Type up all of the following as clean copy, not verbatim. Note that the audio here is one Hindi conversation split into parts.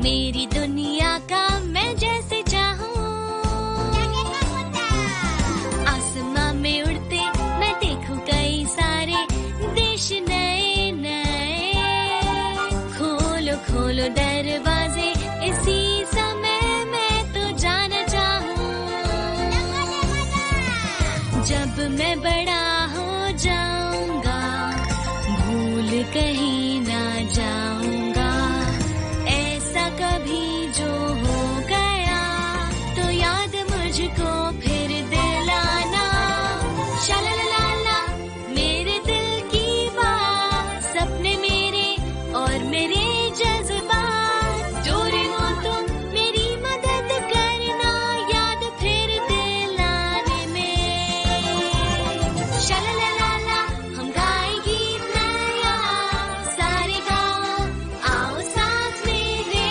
मेरी दुनिया का मैं जैसे चाहूँ। आसमां में उड़ते मैं देखूं कई सारे देश नए नए। खोलो खोलो दरवाजे इसी समय मैं तो जाना चाहूँ। जब मैं बड़ा हो जाऊंगा भूल कहीं ना जाऊंगा। ऐसा कभी जो हो गया तो याद मुझको फिर दिलाना। शालालाला मेरे दिल की बात, सपने मेरे और मेरे जज्बात। डोरेमोन तुम मेरी मदद करना याद फिर दिलाने में। शालालाला हम गाए गीत नया सारे गाओ आओ साथ मेरे।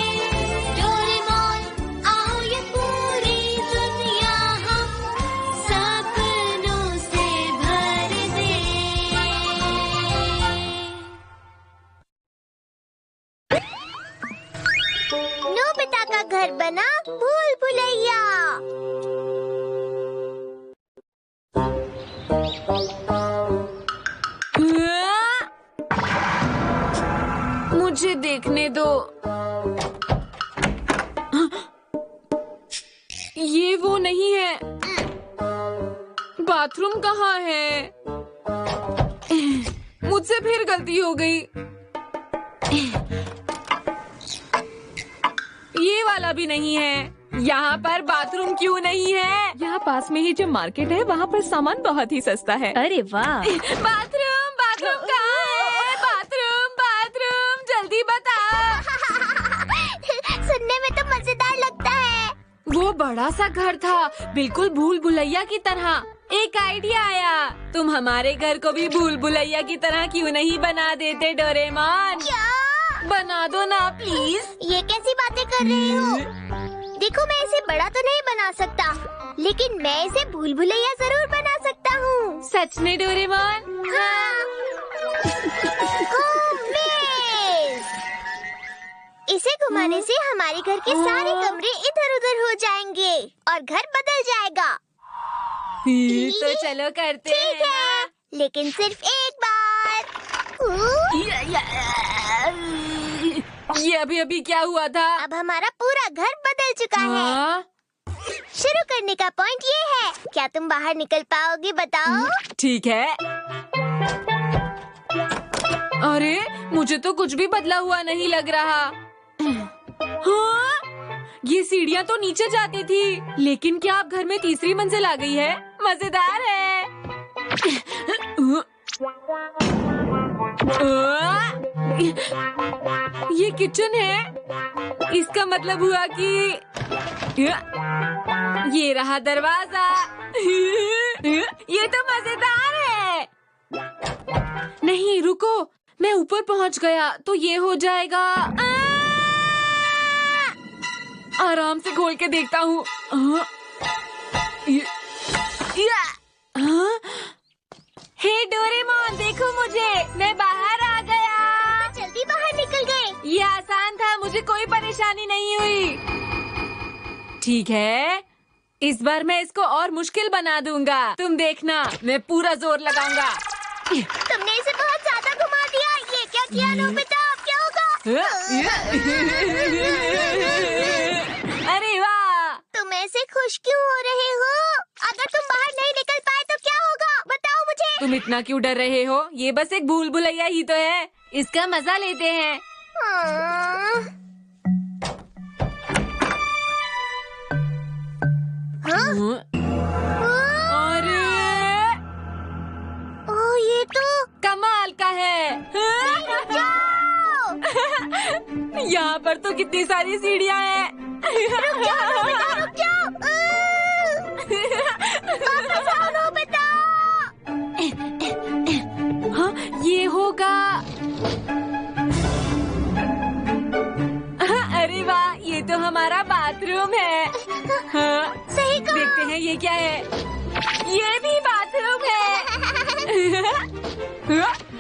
डोरेमोन आओ ये पूरी दुनिया हम सपनों से भर दे। नोबिता का घर बना भूल भुलैया। मुझे देखने दो। ये वो नहीं है। बाथरूम कहाँ है? मुझसे फिर गलती हो गई। ये वाला भी नहीं है। यहाँ पर बाथरूम क्यों नहीं है? यहाँ पास में ही जो मार्केट है वहाँ पर सामान बहुत ही सस्ता है। अरे वाह। बाथरूम बाथरूम कहाँ है? बाथरूम बाथरूम जल्दी बताओ। सुनने में तो मजेदार लगता है। वो बड़ा सा घर था बिल्कुल भूल भुलैया की तरह। एक आइडिया आया, तुम हमारे घर को भी भूल भुलैया की तरह क्यों नहीं बना देते डोरेमोन? क्या? बना दो ना प्लीज। ये कैसी बातें कर रहे हो? देखो मैं इसे बड़ा तो नहीं बना सकता, लेकिन मैं इसे भूल भुलैया जरूर बना सकता हूँ। सच में डोरेमोन? हाँ। इसे घुमाने से हमारे घर के सारे कमरे इधर उधर हो जाएंगे और घर बदल जाएगा। तो चलो करते हैं ठीक है, लेकिन सिर्फ एक बार। ये अभी अभी क्या हुआ था? अब हमारा पूरा घर बदल चुका है। हाँ? शुरू करने का पॉइंट ये है, क्या तुम बाहर निकल पाओगे बताओ? ठीक है। अरे मुझे तो कुछ भी बदला हुआ नहीं लग रहा। हाँ? ये सीढ़ियाँ तो नीचे जाती थी, लेकिन क्या अब घर में तीसरी मंजिल आ गई है? मजेदार है। ये किचन है, इसका मतलब हुआ कि ये रहा दरवाजा। ये तो मजेदार है। नहीं रुको, मैं ऊपर पहुंच गया तो ये हो जाएगा। आराम से खोल के देखता हूँ। हे डोरेमोन देखो मुझे, मैं बाहर आ गया। तो जल्दी बाहर निकल गए। ये आसान था, मुझे कोई परेशानी नहीं हुई। ठीक है, इस बार मैं इसको और मुश्किल बना दूंगा। तुम देखना, मैं पूरा जोर लगाऊंगा। तुमने इसे बहुत ज्यादा घुमा दिया। ये क्या किया नोबिता? अब क्या होगा? अरे वाह! तुम ऐसे खुश क्यों हो रहे हो? अगर तुम बाहर नहीं निकल पाए तो क्या होगा? बताओ मुझे। तुम इतना क्यों डर रहे हो? ये बस एक भूल भुलैया ही तो है, इसका मजा लेते हैं। हाँ? अरे ओह, ये तो कमाल का है। यहाँ पर तो कितनी सारी सीढ़ियाँ हैं। रुक जाओ। वापस आओ नोबिता। हाँ, ये होगा। अरे वाह, ये तो हमारा बाथरूम है। हाँ, सही कहा। देखते हैं ये क्या है। ये भी बाथरूम है।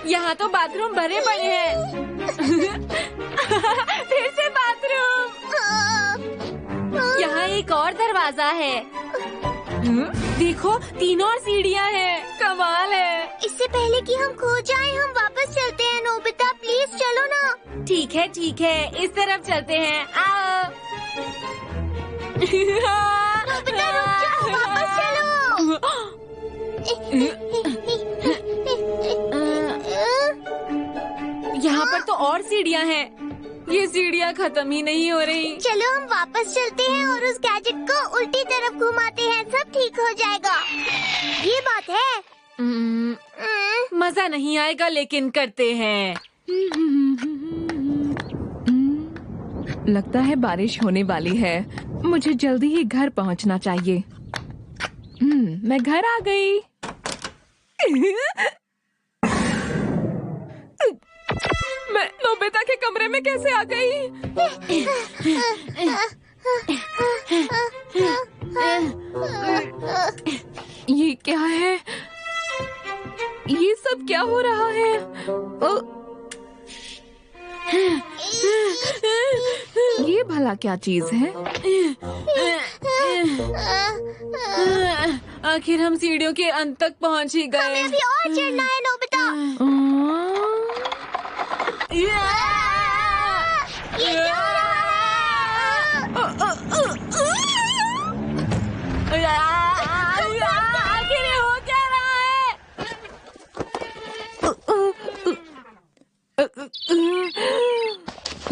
यहाँ तो बाथरूम भरे पड़े हैं। फिर से बाथरूम। मजा है। देखो 3 और सीढ़ियाँ हैं, कमाल है। इससे पहले कि हम खो जाएं, हम वापस चलते हैं। नोबिता प्लीज चलो ना। ठीक है, इस तरफ चलते हैं। आओ। नोबिता रुक जाओ, वापस चलो। यहाँ पर तो और सीढ़ियाँ हैं। ये सीढ़ियाँ खत्म ही नहीं हो रही। चलो हम वापस चलते हैं और उस गैजेट को उल्टी तरफ घुमाते हैं, सब ठीक हो जाएगा। ये बात है। मजा नहीं आएगा लेकिन करते हैं। लगता है बारिश होने वाली है। मुझे जल्दी ही घर पहुंचना चाहिए। मैं घर आ गई। मैं नोबिता के कमरे में कैसे आ गई? ये क्या है? ये सब क्या हो रहा है? ये भला क्या चीज है? आखिर हम सीढ़ियों के अंत तक पहुंच ही गए। हमें अभी और चढ़ना है नोबिता। ये क्या हो रहा है? आखिर ये हो क्या रहा है?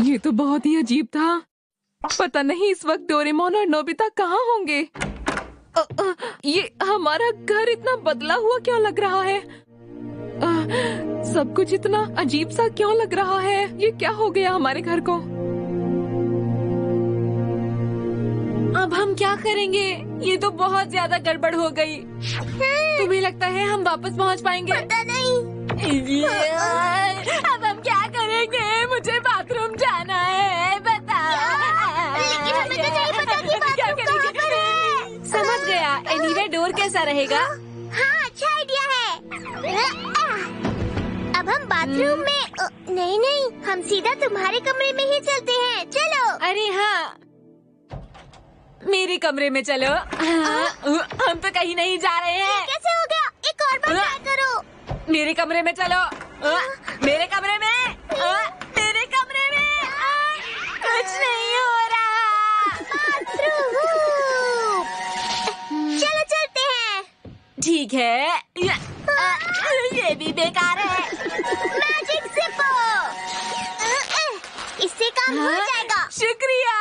ये तो बहुत ही अजीब था। पता नहीं इस वक्त डोरेमोन और नोबिता कहाँ होंगे। ये हमारा घर इतना बदला हुआ क्यों लग रहा है? सब कुछ इतना अजीब सा क्यों लग रहा है? ये क्या हो गया हमारे घर को? अब हम क्या करेंगे? ये तो बहुत ज्यादा गड़बड़ हो गई। तुम्हें लगता है हम वापस पहुंच पाएंगे? पता नहीं। अब हम क्या करेंगे? मुझे बाथरूम जाना है, बता। लेकिन हमें तो नहीं पता कि क्या बाथरूम कहाँ पर है। समझ गया। एनीवे डोर कैसा रहेगा? हाँ, अच्छा आइडिया है। अब हम बाथरूम में नहीं, हम सीधा तुम्हारे कमरे में ही चलते हैं। चलो। अरे हाँ, मेरे कमरे में चलो। हम तो कहीं नहीं जा रहे हैं। कैसे हो गया? एक और बार ट्राई करो। मेरे कमरे में चलो। मेरे कमरे में। मेरे कमरे में। कुछ नहीं हो रहा। बाथरूम। चलो चलते हैं। ठीक है। ये भी बेकार है। मैजिक सिपो। इससे काम हो जाएगा। शुक्रिया।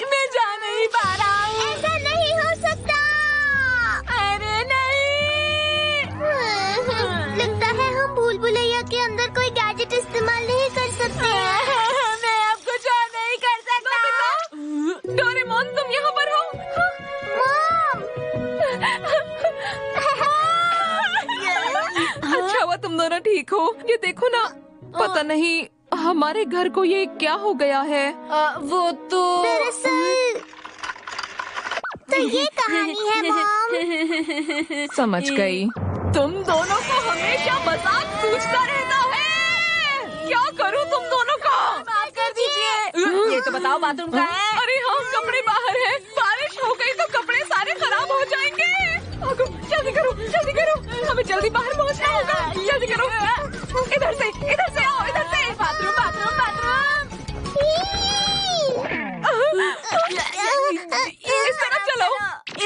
मैं जा नहीं पा रहा हूँ। ऐसा नहीं हो सकता। अरे नहीं। लगता है हम भूल भुलैया के अंदर कोई गैजेट इस्तेमाल नहीं कर सकते हैं। मैं अब कुछ और नहीं कर सकता। डोरेमोन तुम यहाँ पर हो? मॉम। अच्छा हुआ तुम दोनों ठीक हो। ये देखो ना, पता नहीं हमारे घर को ये क्या हो गया है। वो तो दरअसल तो ये कहानी है मॉम। समझ गई। तुम दोनों को हमेशा मजाक सूझता रहता है। क्या करूं तुम दोनों को? माफ कर दीजिए। ये तो बताओ बाथरूम कहाँ है? अरे हाँ, कपड़े बाहर हैं। बारिश हो गई तो कपड़े सारे खराब हो जाएंगे। जल्दी करो, जल्दी करो, हमें जल्दी बाहर पहुंचना होगा। जल्दी करो। इधर से आओ, इधर से। Bathroom bathroom bathroom. इस तरफ चलो।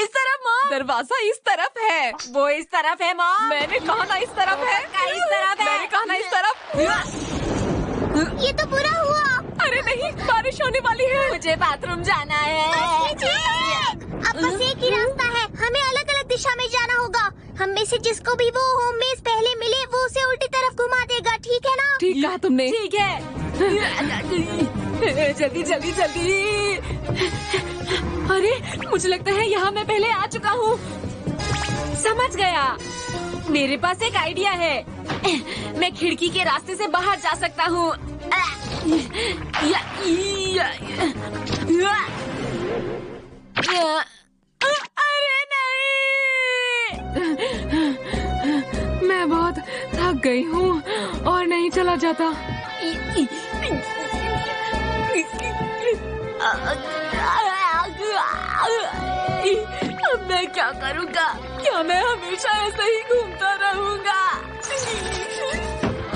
इस तरफ मॉम। दरवाजा इस तरफ है। वो इस तरफ है मॉम। मैंने कहा ना इस तरफ है। इस तरफ है। मैंने कहा ना इस तरफ। ये तो बुरा हुआ। अरे नहीं, बारिश होने वाली है। मुझे बाथरूम जाना है। अब बस एक ही रास्ता है। हमें अलग अलग दिशा में जाना होगा। हम में से जिसको भी वो होम मेज पहले मिले वो उसे उल्टी तरफ घुमा देगा। ठीक है ना? ठीक कहा तुमने। ठीक है। जल्दी जल्दी जल्दी। अरे मुझे लगता है यहाँ मैं पहले आ चुका हूँ। समझ गया। मेरे पास एक आइडिया है। मैं खिड़की के रास्ते से बाहर जा सकता हूँ। अरे नहीं। मैं बहुत थक गई हूँ और नहीं चला जाता। अब मैं क्या करूँगा? क्या मैं हमेशा ऐसे ही घूमता रहूँगा?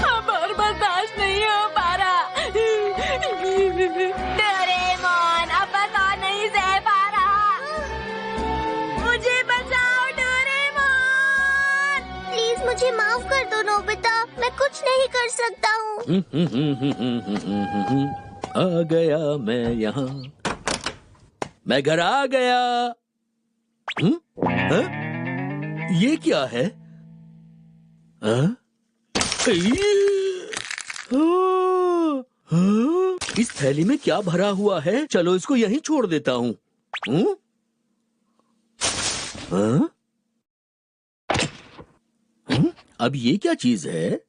अब और बर्दाश्त नहीं हो पा रहा। डोरेमोन, अब बस और नहीं सह पा रहा। मुझे बचाओ डोरेमोन। प्लीज मुझे माफ कर दो नोबिता, मैं कुछ नहीं कर सकता हूँ। आ गया मैं यहाँ, मैं घर आ गया। हाँ? ये क्या है? हाँ? इस थैली में क्या भरा हुआ है? चलो इसको यहीं छोड़ देता हूँ। अब ये क्या चीज है?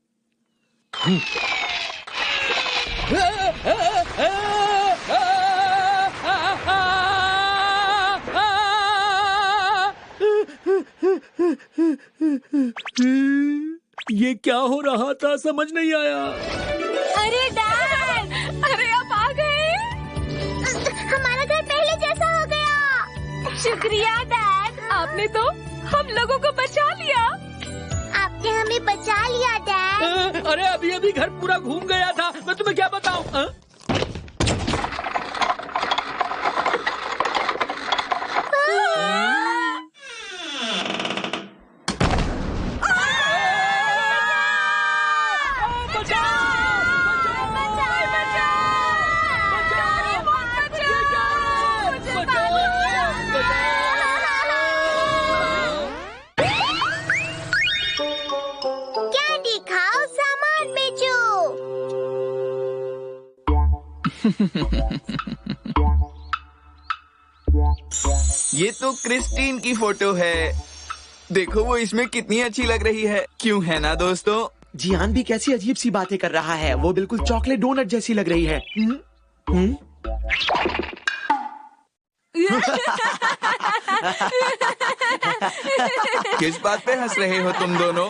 ये क्या हो रहा था, समझ नहीं आया। अरे डैड, अरे आप आ गए। हमारा घर पहले जैसा हो गया। शुक्रिया डैड, आपने तो हम लोगों को बचा लिया। आपने हमें बचा लिया डैड। अरे अभी अभी घर पूरा घूम गया था, मैं तुम्हें क्या बताऊं? कैंडी खाओ, सामान बेचो। ये तो क्रिस्टीन की फोटो है। देखो वो इसमें कितनी अच्छी लग रही है, क्यों है ना दोस्तों? जियान भी कैसी अजीब सी बातें कर रहा है। वो बिल्कुल चॉकलेट डोनट जैसी लग रही है। किस बात पे हंस रहे हो तुम दोनों?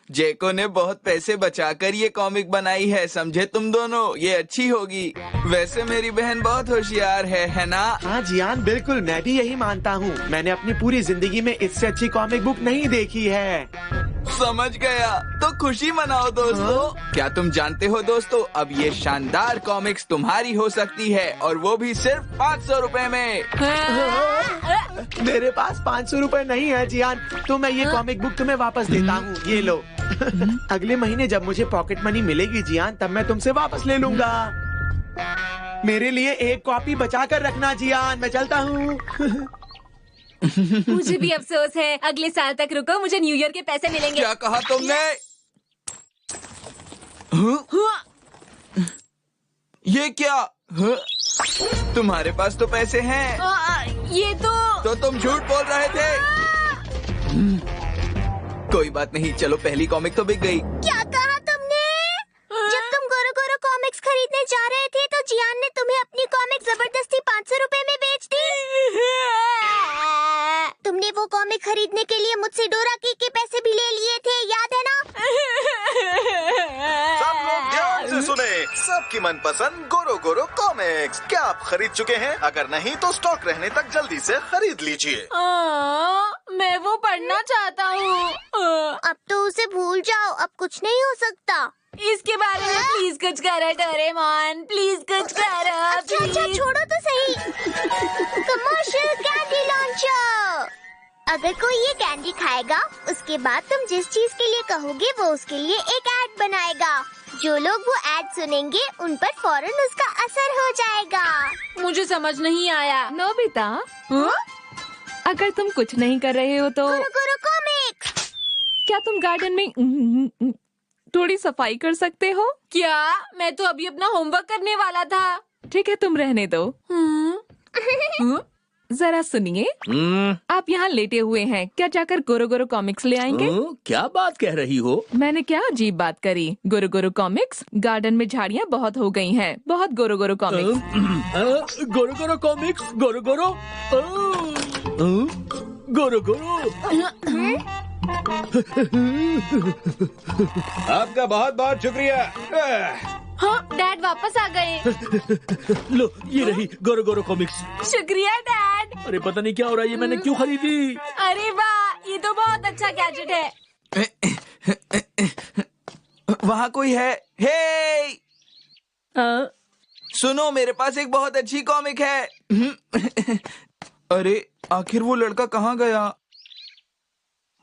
जेको ने बहुत पैसे बचाकर ये कॉमिक बनाई है, समझे तुम दोनों? ये अच्छी होगी। वैसे मेरी बहन बहुत होशियार है ना? हाँ जियान, बिल्कुल मैं भी यही मानता हूँ। मैंने अपनी पूरी जिंदगी में इससे अच्छी कॉमिक बुक नहीं देखी है। समझ गया, तो खुशी मनाओ दोस्तों। क्या तुम जानते हो दोस्तों, अब ये शानदार कॉमिक्स तुम्हारी हो सकती है, और वो भी सिर्फ 500 रुपए में। मेरे पास 500 रुपए नहीं है जियान, तो मैं ये कॉमिक बुक तुम्हें वापस देता हूँ। ये लो। अगले महीने जब मुझे पॉकेट मनी मिलेगी जियान, तब मैं तुमसे वापस ले लूंगा। मेरे लिए एक कॉपी बचा कर रखना जियान, मैं चलता हूँ। मुझे भी अफसोस है, अगले साल तक रुको, मुझे न्यू ईयर के पैसे मिलेंगे। क्या कहा तुमने? ये क्या? तुम्हारे पास तो पैसे हैं। ये तो तुम झूठ बोल रहे थे। कोई बात नहीं, चलो पहली कॉमिक तो बिक गई। क्या कहा तुमने? जब तुम गोरो गोरो कॉमिक्स खरीदने जा रहे थे, तो जियान ने तुम्हें अपनी कॉमिक जबरदस्ती 500 रुपए में बेच दी। तुमने वो कॉमिक खरीदने के लिए मुझसे डोरा के पैसे भी ले लिए थे, याद है ना? सब लोग ध्यान से सुने, सबकी मनपसंद गोरो गोरो कॉमिक्स क्या आप खरीद चुके हैं? अगर नहीं तो स्टॉक रहने तक जल्दी से खरीद लीजिए। मैं वो पढ़ना चाहता हूँ। अब तो उसे भूल जाओ, अब कुछ नहीं हो सकता। इसके बारे में प्लीज कुछ करो डोरेमोन, प्लीज कुछ करो। अच्छा छोड़ो तो सही। Commercial candy launcher. अगर कोई ये कैंडी खाएगा, उसके बाद तुम जिस चीज के लिए कहोगे वो उसके लिए एक ऐड बनाएगा। जो लोग वो ऐड सुनेंगे, उन पर फौरन उसका असर हो जाएगा। मुझे समझ नहीं आया। नोबिता, अगर तुम कुछ नहीं कर रहे हो तो गोरो गोरो कॉमिक्स। क्या तुम गार्डन में थोड़ी सफाई कर सकते हो? क्या? मैं तो अभी अपना होमवर्क करने वाला था। ठीक है, तुम रहने दो। जरा सुनिए, आप यहाँ लेटे हुए हैं, क्या जाकर गोरो गोरो कॉमिक्स ले आएंगे? क्या बात कह रही हो? मैंने क्या अजीब बात करी? गोरो गोरो कॉमिक्स, गार्डन में झाड़ियाँ बहुत हो गई हैं, बहुत गोरो गोरो कॉमिक्स। गोरो गोरो कॉमिक्स, गोरो गोरो गोरो गोरो। आपका बहुत बहुत शुक्रिया। हाँ, डैड वापस आ गए। लो ये रही गोरो गोरो कॉमिक्स। शुक्रिया डैड। अरे पता नहीं क्या हो रहा है, ये मैंने क्यों खरीदी? अरे वाह, ये तो बहुत अच्छा गैजेट है। वहाँ कोई है? हे! सुनो, मेरे पास एक बहुत अच्छी कॉमिक है। अरे आखिर वो लड़का कहाँ गया?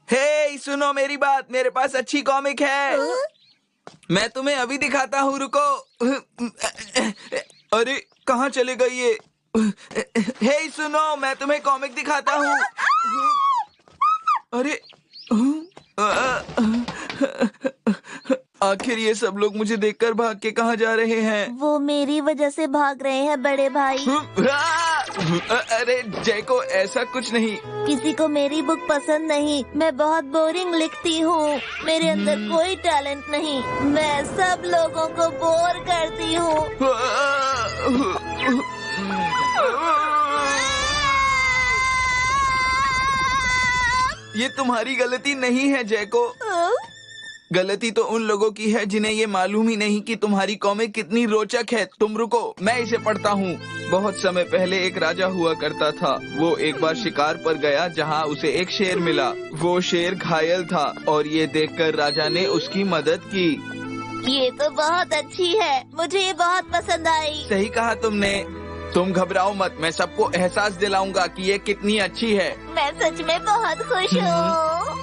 हे सुनो मेरी बात, मेरे पास अच्छी कॉमिक है। मैं तुम्हें अभी दिखाता हूँ, रुको। अरे कहाँ चले गई ये? हे सुनो, मैं तुम्हें कॉमिक दिखाता हूँ। अरे आखिर ये सब लोग मुझे देखकर भाग के कहाँ जा रहे हैं? वो मेरी वजह से भाग रहे हैं बड़े भाई। अरे जैको, ऐसा कुछ नहीं। किसी को मेरी बुक पसंद नहीं। मैं बहुत बोरिंग लिखती हूँ। मेरे अंदर कोई टैलेंट नहीं। मैं सब लोगों को बोर करती हूँ। ये तुम्हारी गलती नहीं है जैको। गलती तो उन लोगों की है जिन्हें ये मालूम ही नहीं कि तुम्हारी कॉमिक कितनी रोचक है। तुम रुको, मैं इसे पढ़ता हूँ। बहुत समय पहले एक राजा हुआ करता था। वो एक बार शिकार पर गया जहाँ उसे एक शेर मिला। वो शेर घायल था और ये देखकर राजा ने उसकी मदद की। ये तो बहुत अच्छी है। मुझे ये बहुत पसंद आई। सही कहा तुमने। तुम घबराओ मत, मैं सबको एहसास दिलाऊंगा कि ये कितनी अच्छी है। मैं सच में बहुत खुश हूँ।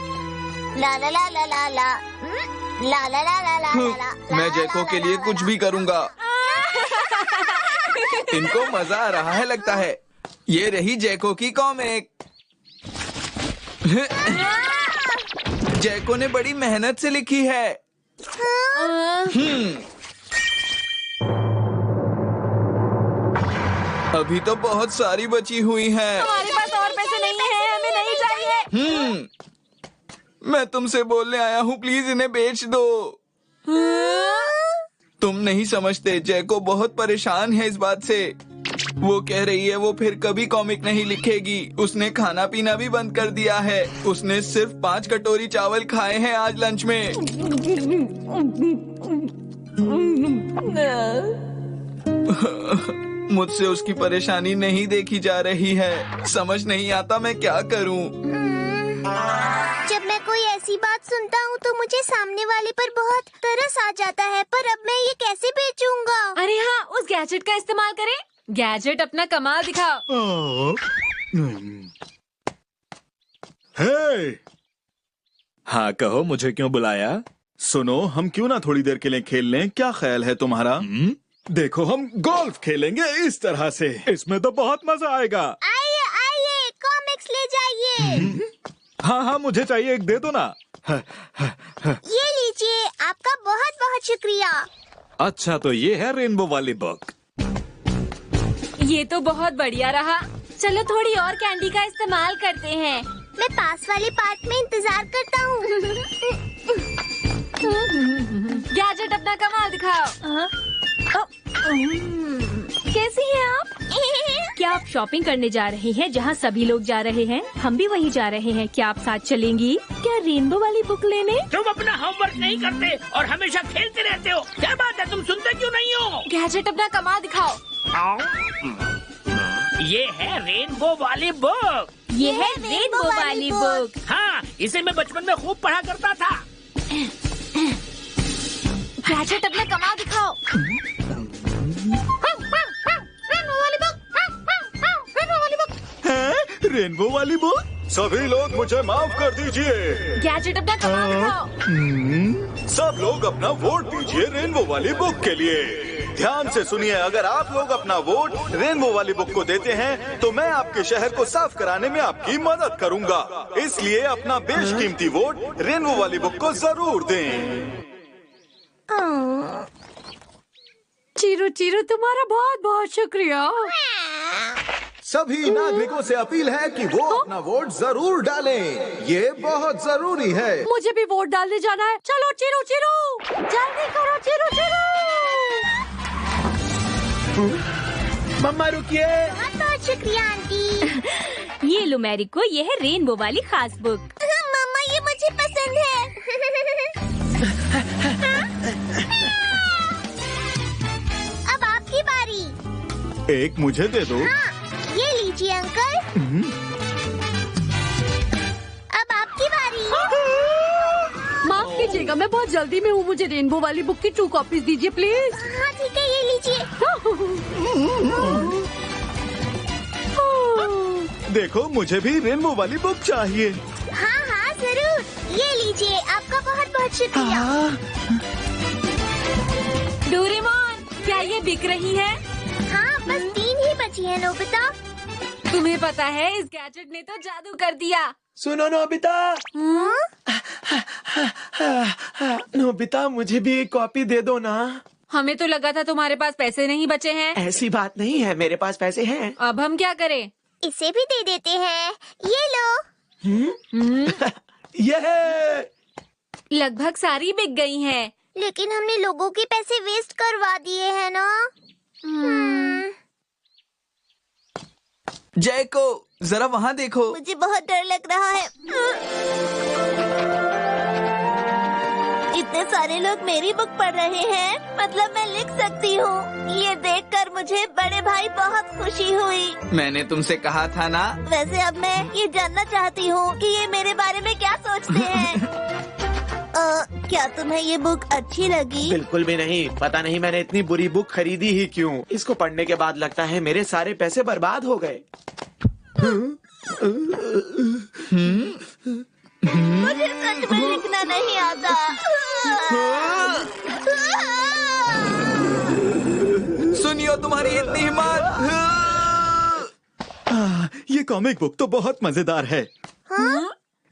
ला ला ला ला ला ला ला ला ला ला ला ला। मैं जैको के लिए कुछ भी करूँगा। इनको मजा आ रहा है लगता है। ये रही जैको की कॉमिक। जैको ने बड़ी मेहनत से लिखी है। अभी तो बहुत सारी बची हुई हैं। हमारे पास और पैसे नहीं है, हमें नहीं चाहिए। मैं तुमसे बोलने आया हूँ, प्लीज इन्हें बेच दो। तुम नहीं समझते, जैको बहुत परेशान है इस बात से। वो कह रही है वो फिर कभी कॉमिक नहीं लिखेगी। उसने खाना पीना भी बंद कर दिया है। उसने सिर्फ 5 कटोरी चावल खाए हैं आज लंच में। मुझसे उसकी परेशानी नहीं देखी जा रही है। समझ नहीं आता मैं क्या करूं। जब मैं कोई ऐसी बात सुनता हूँ तो मुझे सामने वाले पर बहुत तरस आ जाता है। पर अब मैं ये कैसे बेचूंगा? अरे हाँ, उस गैजेट का इस्तेमाल करें। गैजेट अपना कमाल दिखाओ। हे! हाँ कहो, मुझे क्यों बुलाया? सुनो, हम क्यों ना थोड़ी देर के लिए खेल लें? क्या ख्याल है तुम्हारा? देखो, हम गोल्फ खेलेंगे इस तरह से। इसमें तो बहुत मजा आएगा। आइए आइए, कॉमिक्स ले जाइए। हाँ हाँ, मुझे चाहिए, एक दे दो ना। ये लीजिए, आपका बहुत बहुत शुक्रिया। अच्छा, तो ये है रेनबो वाली बुक। ये तो बहुत बढ़िया रहा। चलो थोड़ी और कैंडी का इस्तेमाल करते हैं। मैं पास वाले पार्क में इंतजार करता हूँ। गैजेट अपना कमाल दिखाओ। कैसी हैं आप? क्या आप शॉपिंग करने जा रहे हैं जहां सभी लोग जा रहे हैं? हम भी वहीं जा रहे हैं। क्या आप साथ चलेंगी? क्या रेनबो वाली बुक लेने? तुम अपना होमवर्क नहीं करते और हमेशा खेलते रहते हो। क्या बात है, तुम सुनते क्यों नहीं हो? गैजेट अपना कमाल दिखाओ। ये है रेनबो वाली बुक। ये है रेनबो वाली बुक। हाँ, इसे मैं बचपन में खूब पढ़ा करता था। गैजेट अपना कमाल दिखाओ। रेनबो वाली बुक? सभी लोग मुझे माफ कर दीजिए। गैजेट अपना कमाल दिखाओ। सब लोग अपना वोट दीजिए रेनबो वाली बुक के लिए। ध्यान से सुनिए, अगर आप लोग अपना वोट रेनबो वाली बुक को देते हैं तो मैं आपके शहर को साफ कराने में आपकी मदद करूंगा। इसलिए अपना बेशकीमती वोट रेनबो वाली बुक को जरूर दें। चीरू चीरू, तुम्हारा बहुत बहुत शुक्रिया। सभी नागरिकों से अपील है कि वो अपना वोट जरूर डालें। ये बहुत जरूरी है। मुझे भी वोट डालने जाना है। चलो चीरू चीरू, जल्दी करो चीरू चीरू। मम्मा रुकिए। बहुत बहुत शुक्रिया आंटी। ये लो मैरिको, ये है रेनबो वाली खास बुक। मम्मा, ये मुझे पसंद है। एक मुझे दे दो। हाँ, ये लीजिए अंकल। अब आपकी बारी। माफ कीजिएगा, मैं बहुत जल्दी में हूँ। मुझे रेनबो वाली बुक की 2 कॉपीज दीजिए प्लीज। हाँ ठीक है, ये लीजिए। देखो, मुझे भी रेनबो वाली बुक चाहिए। हाँ हाँ जरूर, ये लीजिए। आपका बहुत बहुत शुक्रिया। डोरेमोन, क्या ये बिक रही है? हाँ, बस 3 ही बची है नोबिता। तुम्हें पता है इस गैजेट ने तो जादू कर दिया। सुनो नोबिता। नोबिता, मुझे भी एक कॉपी दे दो ना। हमें तो लगा था तुम्हारे पास पैसे नहीं बचे हैं। ऐसी बात नहीं है, मेरे पास पैसे हैं। अब हम क्या करें? इसे भी दे देते हैं, ये लो। ये लगभग सारी बिक गई हैं। लेकिन हमने लोगों के पैसे वेस्ट करवा दिए हैं ना। जय को जरा वहाँ देखो। मुझे बहुत डर लग रहा है। इतने सारे लोग मेरी बुक पढ़ रहे हैं, मतलब मैं लिख सकती हूँ। ये देखकर मुझे बड़े भाई बहुत खुशी हुई। मैंने तुमसे कहा था ना। वैसे अब मैं ये जानना चाहती हूँ कि ये मेरे बारे में क्या सोचते हैं। क्या तुम्हें ये बुक अच्छी लगी? बिल्कुल भी नहीं। पता नहीं मैंने इतनी बुरी बुक खरीदी ही क्यों। इसको पढ़ने के बाद लगता है मेरे सारे पैसे बर्बाद हो गए। मुझे सच में लिखना नहीं आता। सुनियो, तुम्हारी इतनी हिम्मत। ये कॉमिक बुक तो बहुत मजेदार है।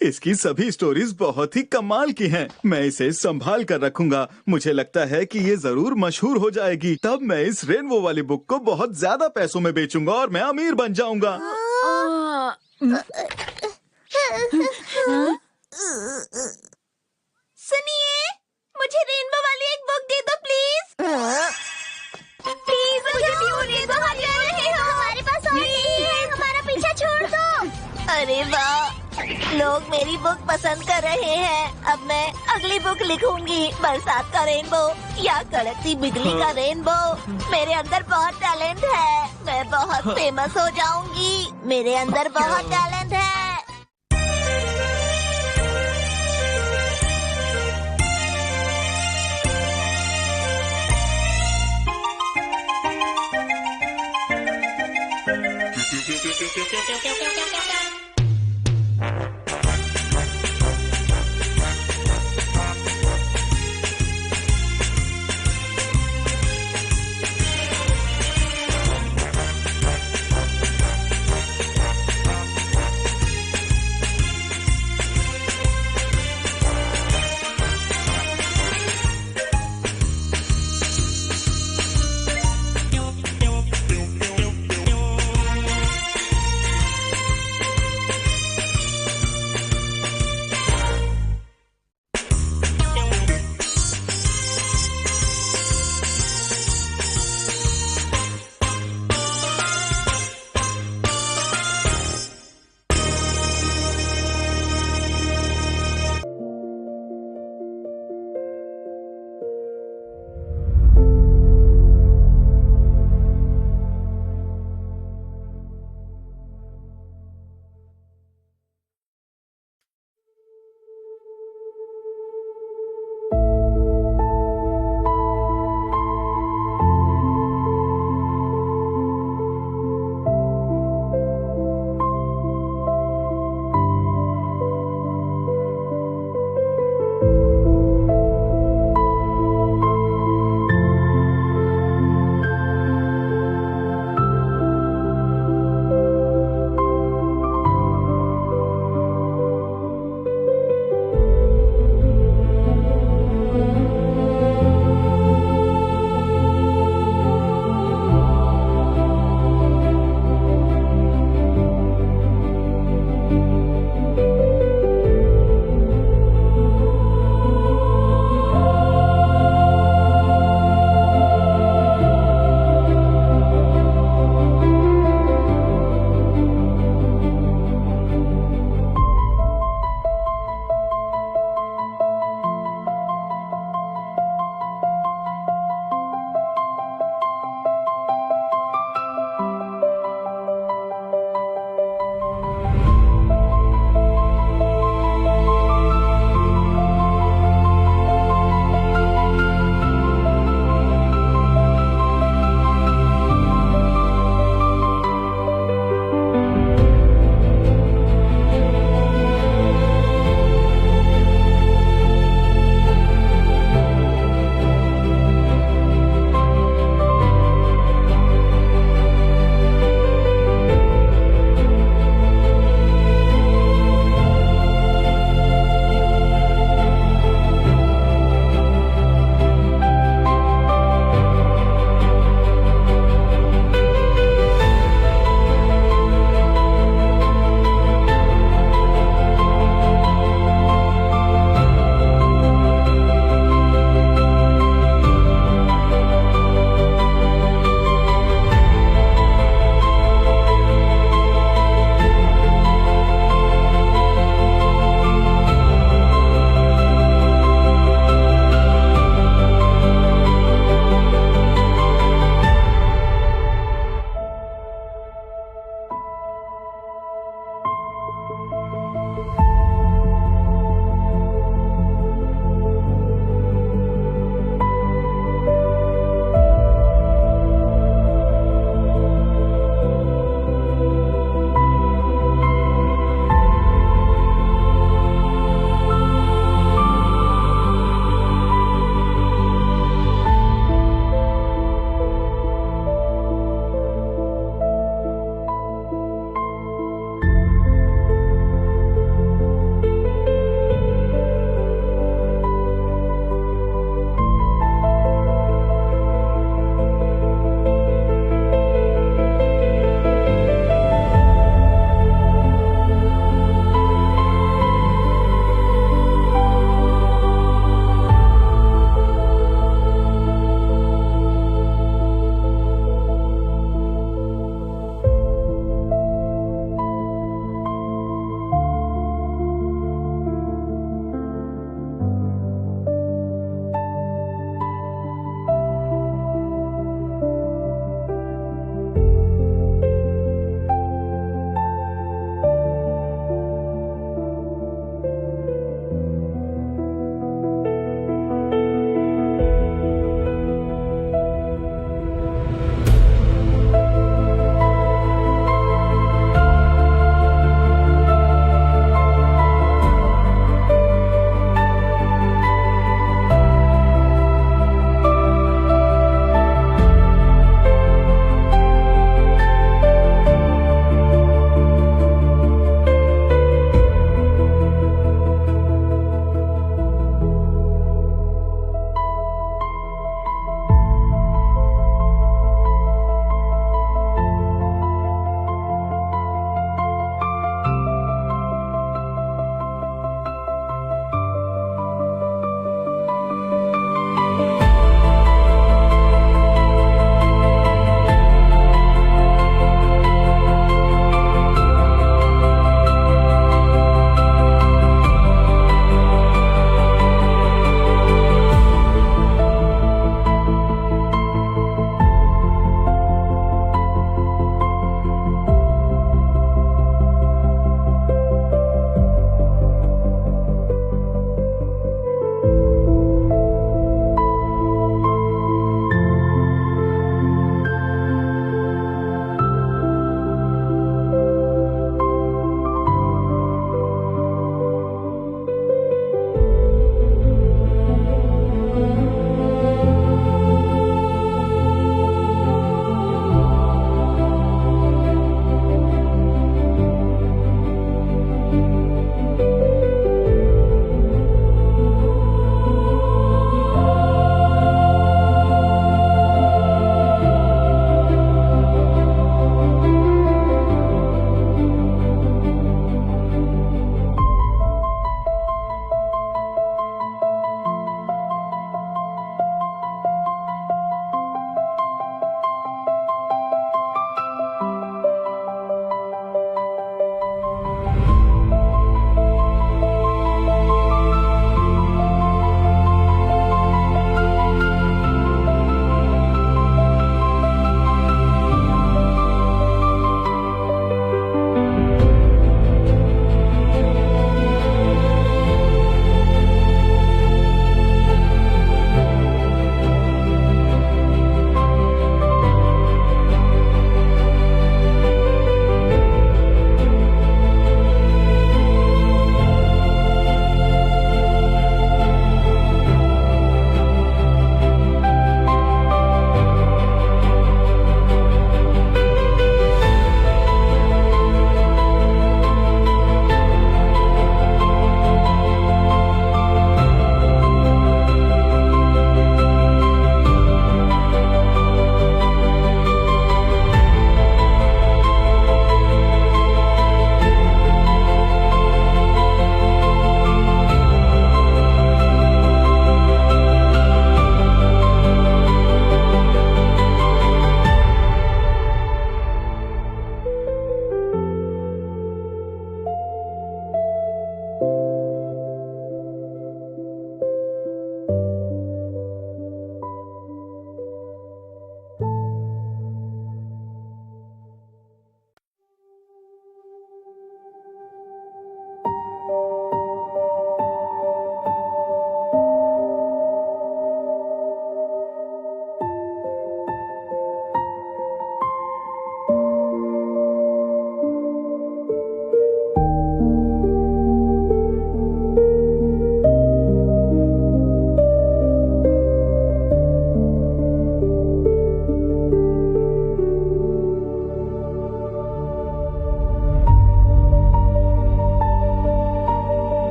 इसकी सभी स्टोरीज बहुत ही कमाल की हैं। मैं इसे संभाल कर रखूंगा। मुझे लगता है कि ये जरूर मशहूर हो जाएगी। तब मैं इस रेनबो वाली बुक को बहुत ज्यादा पैसों में बेचूंगा और मैं अमीर बन जाऊंगा। सुनिए, मुझे रेनबो वाली एक बुक दे दो प्लीज। प्लीज मुझे भी वो दे दो। हमारे पास और नहीं है, हमारा पीछा छोड़ दो। अरे वाह, लोग मेरी बुक पसंद कर रहे हैं। अब मैं अगली बुक लिखूंगी, बरसात का रेनबो या कड़कती बिजली का रेनबो। मेरे अंदर बहुत टैलेंट है, मैं बहुत फेमस हो जाऊंगी। मेरे अंदर बहुत टैलेंट है।